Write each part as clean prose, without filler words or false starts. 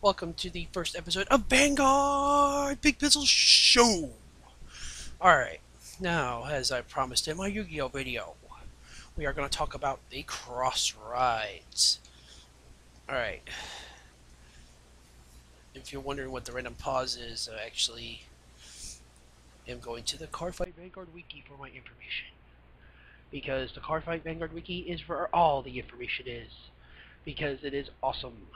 Welcome to the first episode of Vanguard Big Pencil Show. Alright, now, as I promised in my Yu-Gi-Oh video, we are going to talk about the cross rides. Alright, if you're wondering what the random pause is, I actually am going to the Cardfight Vanguard Wiki for my information. Because the Cardfight Vanguard Wiki is where all the information is. Because it is awesome.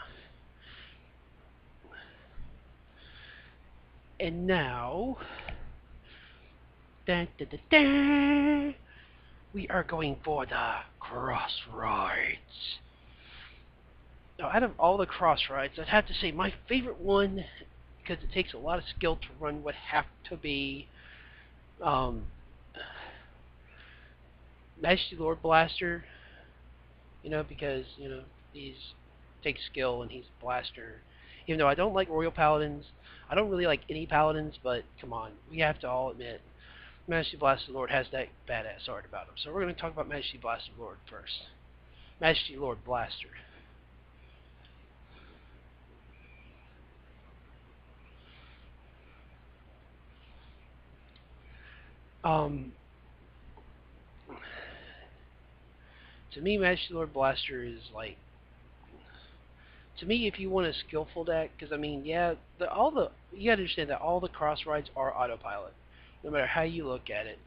And now, dun, dun, dun, dun, we are going for the cross rides. Now, out of all the cross rides, I'd have to say my favorite one, because it takes a lot of skill to run, would have to be Majesty Lord Blaster. Because he's takes skill and he's a blaster. Even though I don't like Royal Paladins, I don't really like any Paladins, but come on, we have to all admit, Majesty Blaster Lord has that badass art about him. So we're going to talk about Majesty Blaster Lord first. Majesty Lord Blaster. To me, Majesty Lord Blaster is like, to me, if you want a skillful deck, because I mean, yeah, you gotta understand that all the cross rides are autopilot, no matter how you look at it.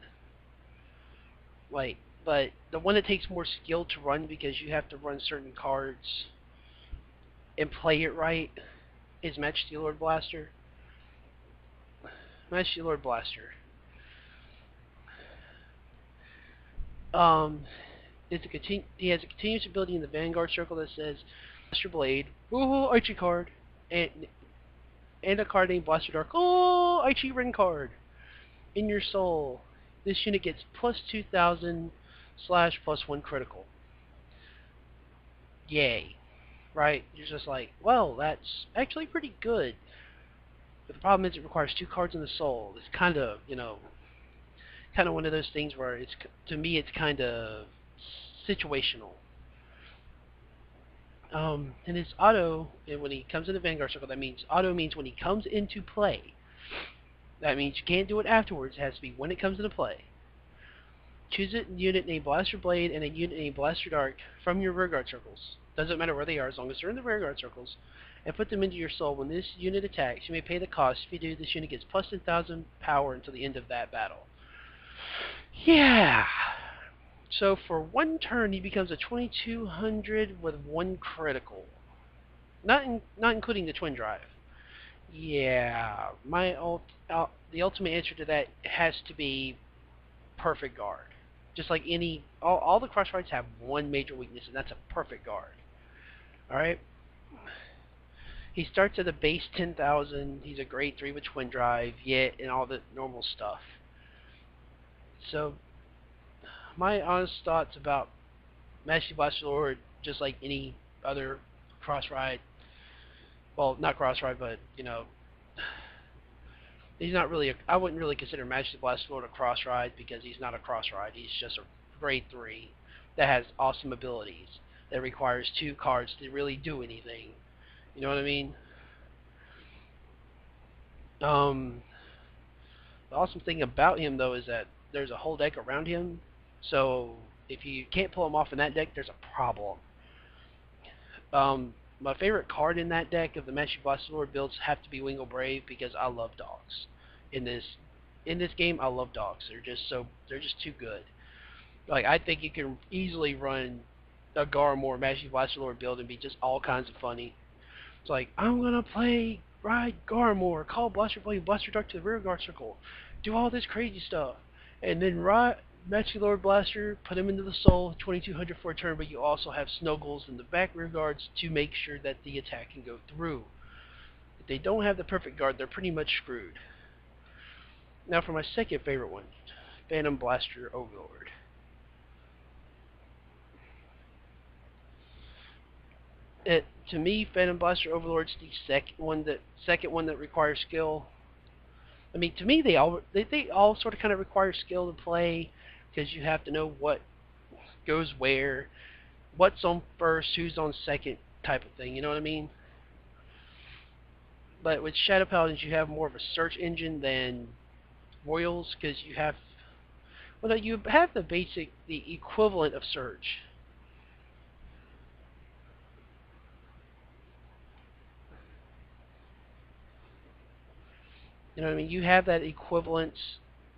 But the one that takes more skill to run because you have to run certain cards and play it right is Majesty Lord Blaster. Majesty Lord Blaster. He has a continuous ability in the Vanguard circle that says Blaster Blade, ooh, Archie card, and a card named Blaster Dark, oh, Archie Ren card. In your soul, this unit gets plus 2,000 slash plus 1 critical. Yay. Right? You're just like, well, that's actually pretty good. But the problem is it requires 2 cards in the soul. It's kind of, kind of one of those things where to me it's kind of situational. And his auto, and when he comes in the Vanguard circle, that means auto means when he comes into play. That means you can't do it afterwards. It has to be when it comes into play. Choose a unit named Blaster Blade and a unit named Blaster Dark from your rearguard circles. Doesn't matter where they are as long as they're in the rearguard circles. And put them into your soul. When this unit attacks, you may pay the cost. If you do, this unit gets plus 10,000 power until the end of that battle. Yeah! So for one turn, he becomes a 2200 with 1 critical. Not including the Twin Drive. Yeah, the ultimate answer to that has to be Perfect Guard. Just like all the cross rides have one major weakness, and that's a Perfect Guard. Alright? He starts at a base 10,000. He's a grade 3 with Twin Drive, yet, and all the normal stuff. So, my honest thoughts about Majesty Blaster Lord, just like any other cross ride, well, not cross ride, but, he's not really I wouldn't really consider Majesty Blaster Lord a cross ride because he's not a cross ride. He's just a grade 3 that has awesome abilities that requires 2 cards to really do anything. You know what I mean? The awesome thing about him, though, is that there's a whole deck around him. So if you can't pull him off in that deck, there's a problem. My favorite card in that deck of the Majesty Blaster Lord builds have to be Wingo Brave because I love dogs. In this game, I love dogs. They're just too good. Like, I think you can easily run a Garmore Majesty Blaster Lord build and be just all kinds of funny. It's like, I'm gonna ride Garmore, call Blaster Blade, Blaster Dark to the rearguard circle, do all this crazy stuff, and then ride Majesty Lord Blaster, put him into the soul, 2200 for a turn, but you also have Snuggles in the back rear guards to make sure that the attack can go through. If they don't have the perfect guard, they're pretty much screwed. Now for my second favorite one, Phantom Blaster Overlord. To me, Phantom Blaster Overlord's the second one that requires skill. I mean, to me, they all sort of kind of require skill to play because you have to know what goes where, what's on first, who's on second, type of thing. You know what I mean? But with Shadow Paladins, you have more of a search engine than Royals, because you have, well, no, you have the equivalent of search. You know what I mean? You have that equivalence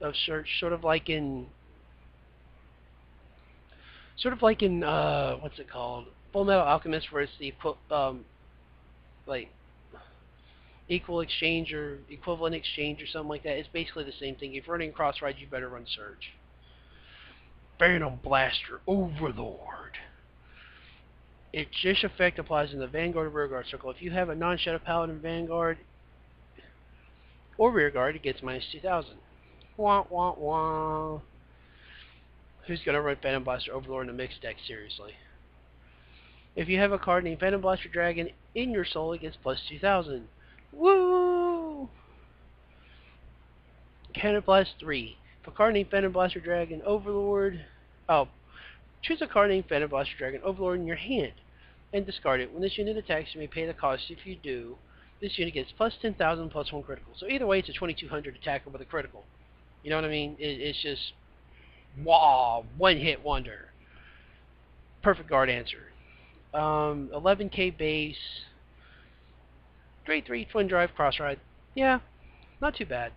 of search, sort of like in what's it called? Full Metal Alchemist, where it's the like equal exchange or equivalent exchange or something like that. It's basically the same thing. If you're running cross ride, you better run search. Phantom Blaster Overlord. Its this effect applies in the Vanguard or Rearguard circle. If you have a non-Shadow Paladin Vanguard or Rearguard, it gets minus 2,000. Wah wah wah. Who's gonna run Phantom Blaster Overlord in a mixed deck? Seriously. If you have a card named Phantom Blaster Dragon in your soul, it gets plus 2,000. Woo! Counterblast 3. If a card named Phantom Blaster Dragon Overlord... Oh, choose a card named Phantom Blaster Dragon Overlord in your hand and discard it. When this unit attacks, you may pay the cost. If you do, this unit gets plus 10,000 plus 1 critical. So either way, it's a 2,200 attacker with a critical. You know what I mean? It's just... Wow! One-hit wonder. Perfect guard answer. 11k base. Grade 3 twin drive cross ride. Yeah, not too bad.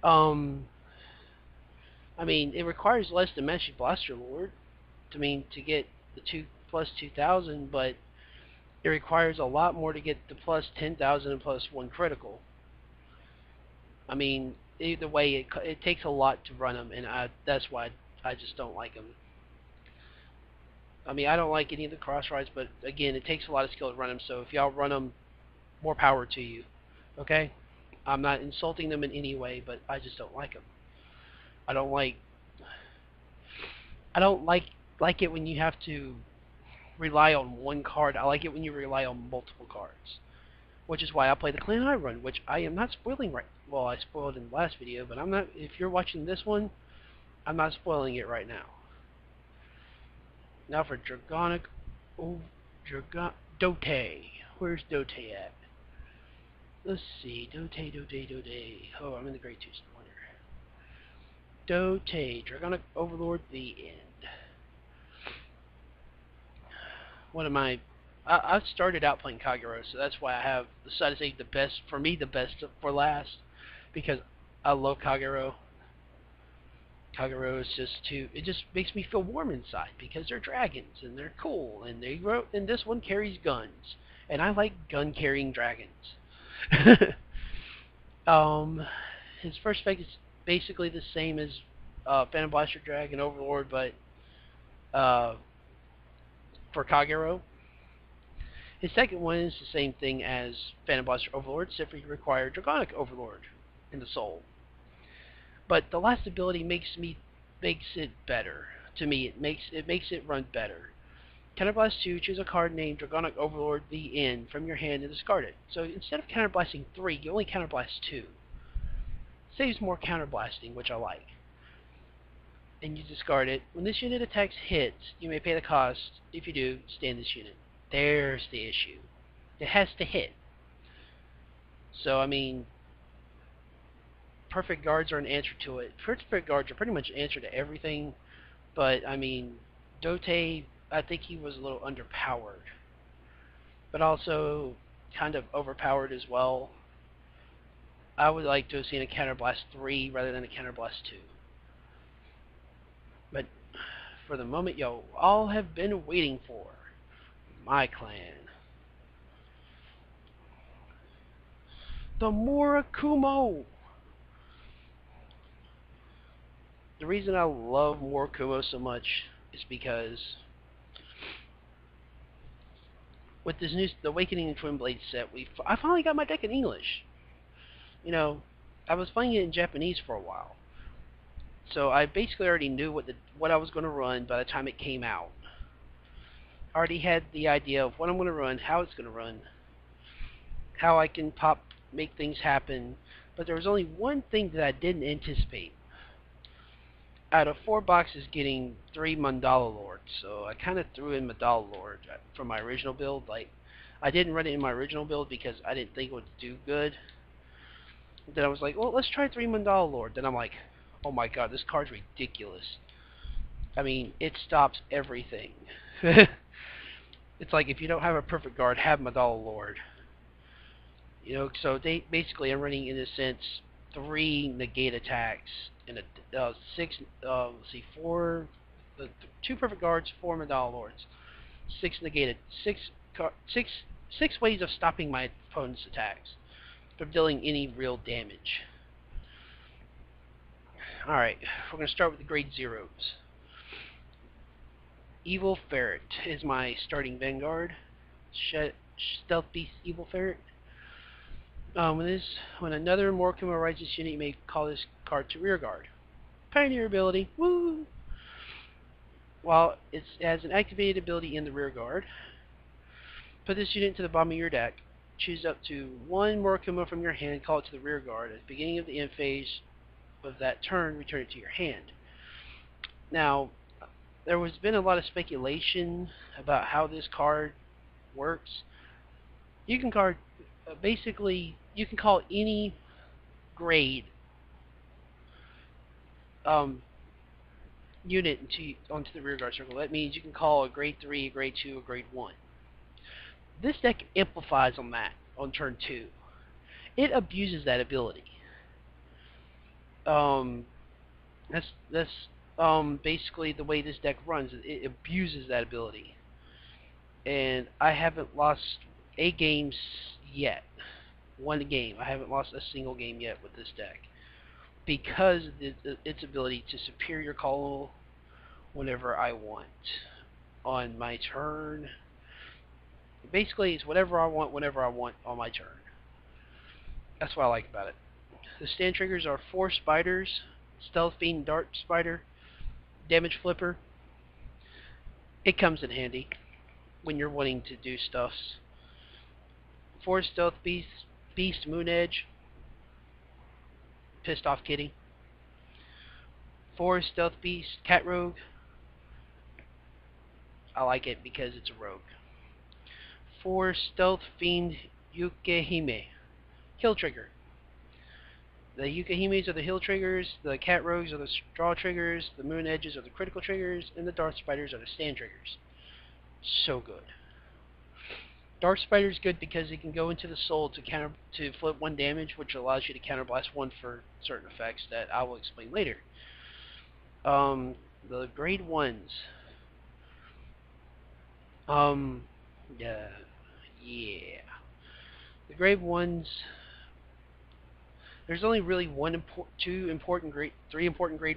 I mean, it requires less than Meshy Blaster Lord to get the plus 2,000, but it requires a lot more to get the plus 10,000 and plus 1 critical. I mean, either way, it takes a lot to run them, and that's why I just don't like them. I mean, I don't like any of the cross rides, but again, it takes a lot of skill to run them, so if y'all run them, more power to you. Okay? I'm not insulting them in any way, but I just don't like them. I don't like it when you have to rely on one card. I like it when you rely on multiple cards. Which is why I play the Clan I run, which I am not spoiling right. Well, I spoiled in the last video, but I'm not. If you're watching this one, I'm not spoiling it right now. Now for Dragonic, Dote. Where's Dote at? Let's see, Dote. Oh, I'm in the Grade 2 Splinter. Dote, Dragonic Overlord, the end. One of my... I started out playing Kagero, so that's why I have decided to save the best for last, because I love Kagero. Kagero is just it just makes me feel warm inside, because they're dragons, and they're cool, and this one carries guns, and I like gun-carrying dragons. His first effect is basically the same as Phantom Blaster Dragon Overlord, but for Kagero. His second one is the same thing as Phantom Blaster Overlord, except for you require Dragonic Overlord in the soul. But the last ability makes it better. To me, it makes it run better. Counterblast 2, choose a card named Dragonic Overlord, the end, from your hand and discard it. So instead of counterblasting 3, you only counterblast 2. Saves more counterblasting, which I like. And you discard it. When this unit attacks hits, you may pay the cost. If you do, stand this unit. There's the issue. It has to hit. So, I mean, perfect guards are an answer to it. Perfect guards are pretty much an answer to everything. But, I mean, Dote, I think he was a little underpowered. But also kind of overpowered as well. I would like to have seen a Counterblast 3 rather than a Counterblast 2. But for the moment, yo, all have been waiting for my clan. The Murakumo! The reason I love Murakumo so much is because with this new the Awakening and Twin Blade set, I finally got my deck in English. You know, I was playing it in Japanese for a while. So I basically already knew what I was going to run by the time it came out. I already had the idea of what I'm going to run, how it's going to run, how I can make things happen. But there was only one thing that I didn't anticipate. Out of 4 boxes, getting 3 Mandala Lords. So I kind of threw in Mandala Lord from my original build. Like, I didn't run it in my original build because I didn't think it would do good. Then I was like, well, let's try 3 Mandala Lord. Then I'm like, oh my god, this card's ridiculous. I mean, it stops everything. It's like if you don't have a perfect guard, have Mandala Lord. You know, so they basically are running in a sense 3 negate attacks and a 6. Let's see, 4. 2 perfect guards, 4 Mandala Lords, 6 negated, 6 ways of stopping my opponent's attacks from dealing any real damage. Alright, we're going to start with the grade 0s. Evil Ferret is my starting vanguard. Stealth Beast Evil Ferret. When another Morcom arrives this unit, you may call this card to rear guard. Pioneer ability. Woo! While it has an activated ability in the rear guard, put this unit into the bottom of your deck. Choose up to 1 Morcom from your hand, call it to the rear guard. At the beginning of the end phase of that turn, return it to your hand. Now, there has been a lot of speculation about how this card works. You can basically, you can call any grade unit onto the rear guard circle. That means you can call a grade 3, a grade 2, a grade 1. This deck amplifies on that on turn 2. It abuses that ability. That's basically the way this deck runs. It abuses that ability. And I haven't lost 8 games yet. 1 game. I haven't lost a single game yet with this deck. Because of its ability to superior call whenever I want. On my turn. Basically, it's whatever I want, whenever I want on my turn. That's what I like about it. The stand triggers are 4 spiders, Stealth Fiend, Dart Spider, Damage Flipper. It comes in handy when you're wanting to do stuffs. 4 Stealth Beast, Moon Edge, Pissed Off Kitty. 4 Stealth Beast, Cat Rogue. I like it because it's a rogue. 4 Stealth Fiend, Yukehime, Hill Trigger. The Yukahimes are the hill triggers, the Cat Rogues are the draw triggers, the Moon Edges are the critical triggers, and the Darth Spiders are the stand triggers. So good. Darth Spider is good because it can go into the soul to flip 1 damage, which allows you to counterblast 1 for certain effects that I will explain later. The grade 1s. Yeah. The grade 1s. There's only really 3 important grade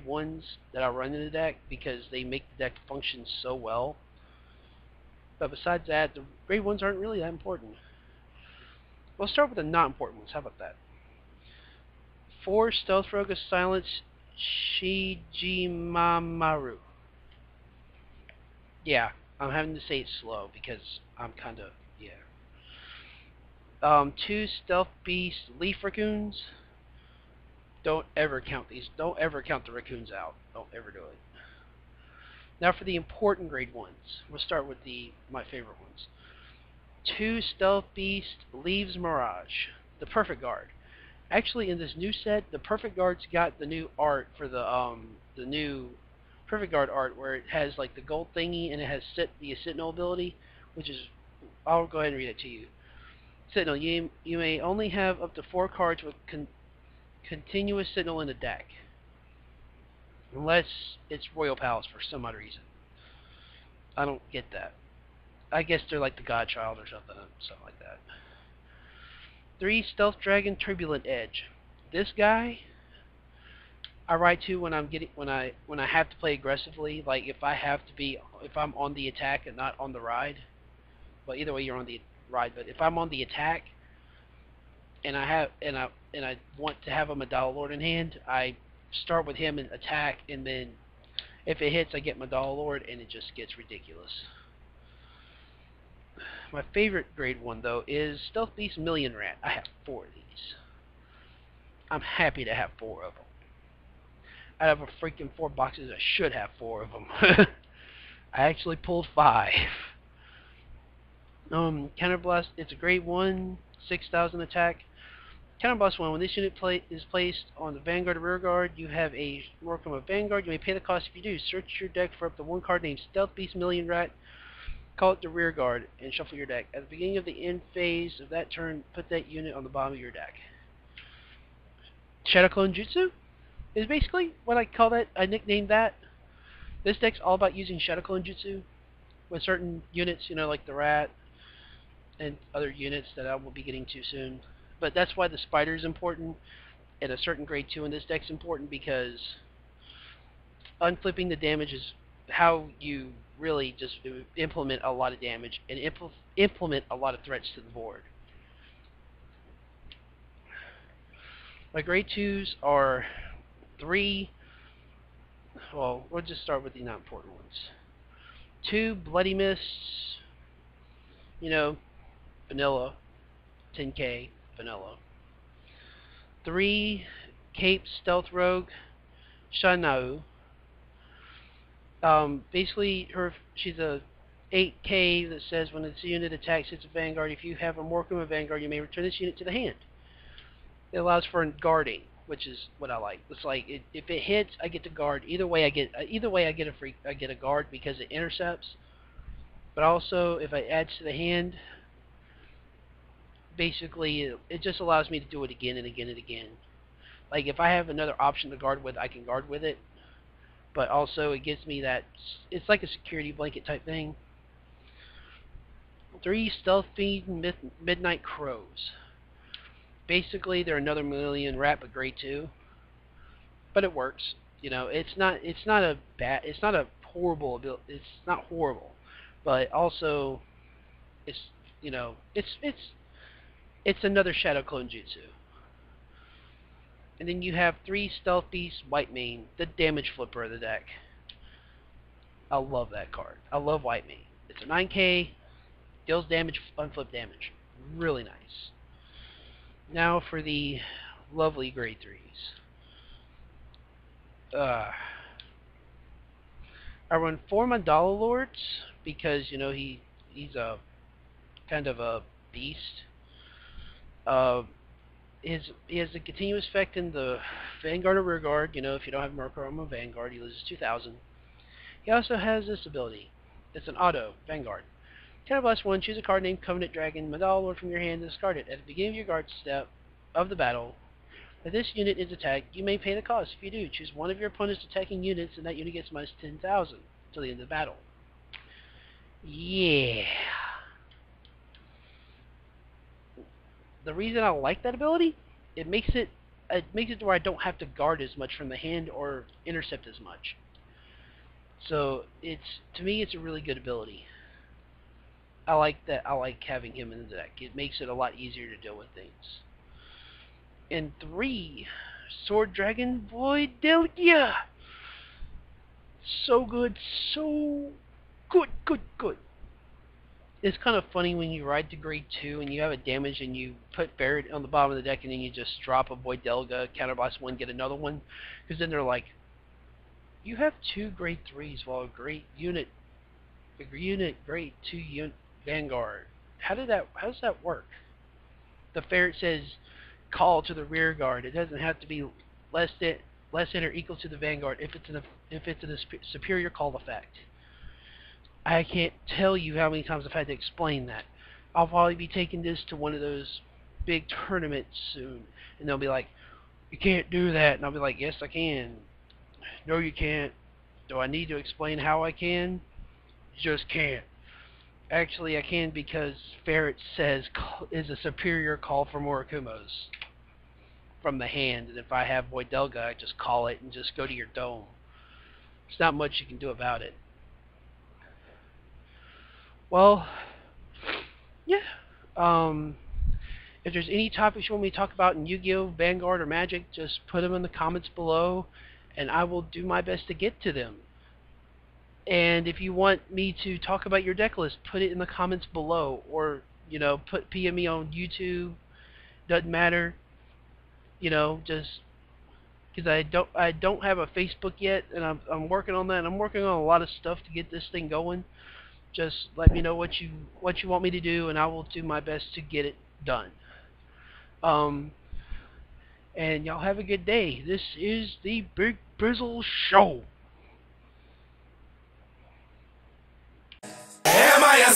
1s that I run in the deck because they make the deck function so well. But besides that, the grade 1s aren't really that important. We'll start with the not important ones. How about that? 4 Stealth Rogue of Silence, Shijimamaru. Yeah, I'm having to say it slow because I'm kind of, yeah. 2 Stealth Beast, Leaf Raccoons. Don't ever count these. Don't ever count the raccoons out. Don't ever do it. Now for the important grade 1s. We'll start with my favorite ones. 2 Stealth Beast, Leaves Mirage, the Perfect Guard. Actually, in this new set, the Perfect Guard's got the new art for the new Perfect Guard art, where it has like the gold thingy and it has the Sentinel ability, which is, I'll go ahead and read it to you. Sentinel, you may only have up to 4 cards with continuous Sentinel in the deck, unless it's Royal Palace for some odd reason. I don't get that. I guess they're like the Godchild or something like that. 3 Stealth Dragon, Turbulent Edge. This guy I ride to when I have to play aggressively. Like if I'm on the attack and not on the ride. Well, either way you're on the ride. But if I'm on the attack and I want to have a Mandala Lord in hand, I start with him and attack, and then if it hits, I get Mandala Lord, and it just gets ridiculous. My favorite grade 1 though is Stealth Beast Million Rat. I have 4 of these. I'm happy to have 4 of them. Out of a freaking 4 boxes, I should have 4 of them. I actually pulled 5. Counterblast, it's a grade 1, 6,000 attack. Counterblast 1, when this unit is placed on the vanguard or rear guard, you have a Morcom of Vanguard. You may pay the cost if you do. Search your deck for up to one card named Stealth Beast Million Rat. Call it the rear guard and shuffle your deck. At the beginning of the end phase of that turn, put that unit on the bottom of your deck. Shadow Clone Jutsu is basically what I call that. I nicknamed that. This deck's all about using Shadow Clone Jutsu with certain units, like the Rat and other units that I will be getting to soon. But that's why the Spider is important, and a certain grade 2 in this deck's important, because unflipping the damage is how you really just implement a lot of damage and implement a lot of threats to the board. My grade 2s are 3, well, we'll just start with the not important ones. 2 Bloody Mists, vanilla, 10k, vanilla. 3 Cape Stealth Rogue, Shanau. Basically, she's a 8k that says when this unit attacks its Vanguard, if you have a Morcom of Vanguard, you may return this unit to the hand. It allows for guarding, which is what I like. It's like if it hits, I get to guard. Either way, I get a guard because it intercepts. But also, if it adds to the hand, basically it just allows me to do it again and again and again. Like if I have another option to guard with, I can guard with it. But also it gives me that, it's like a security blanket type thing. 3 Stealth Fiend Midnight Crows. Basically they're another Million Rat but grade 2. But it works. It's not a horrible ability. It's not horrible. But also it's it's another Shadow Clone Jutsu. And then you have 3 Stealth Beast White Mane, the damage flipper of the deck. I love that card. I love White Mane. It's a 9k, deals damage, unflip damage. Really nice. Now for the lovely grade 3s. I run 4 Mandala Lords because, he's a kind of a beast. He has a continuous effect in the Vanguard or rear guard. If you don't have Morcom of Vanguard, he loses 2,000. He also has this ability. It's an auto, Vanguard. Counterblast 1, choose a card named Covenant Dragon, Mandala Lord from your hand, and discard it. At the beginning of your guard step of the battle, if this unit is attacked, you may pay the cost. If you do, choose one of your opponent's attacking units, and that unit gets minus 10,000 till the end of the battle. Yeah. The reason I like that ability, it makes it to where I don't have to guard as much from the hand or intercept as much. So to me it's a really good ability. I like that. I like having him in the deck. It makes it a lot easier to deal with things. And 3 Sword Dragon Void Delgia. So good, so good. It's kind of funny when you ride to grade 2 and you have a damage and you put Barrett on the bottom of the deck and then you just drop a Void Delga, counterblast 1, get another one. Because then they're like, you have 2 grade 3s while a grade 2 Vanguard. How does that work? The ferret says call to the rear guard. It doesn't have to be less than or equal to the Vanguard if it's in a superior call effect. I can't tell you how many times I've had to explain that. I'll probably be taking this to one of those big tournaments soon, and they'll be like, you can't do that, and I'll be like, yes I can. No you can't. Do I need to explain how I can? You just can't. Actually I can, because Ferret says is a superior call for Murakumos from the hand, and if I have Void Delga I just call it and just go to your dome. There's not much you can do about it. Well, yeah. If there's any topics you want me to talk about in Yu-Gi-Oh!, Vanguard, or Magic, just put them in the comments below, and I will do my best to get to them. And if you want me to talk about your deck list, put it in the comments below, or PM me on YouTube. Doesn't matter. Just because I don't have a Facebook yet, and I'm working on that. And I'm working on a lot of stuff to get this thing going. Just let me know what you want me to do, and I will do my best to get it done. Um, and y'all have a good day. This is the Big Brizzle Show. Am I a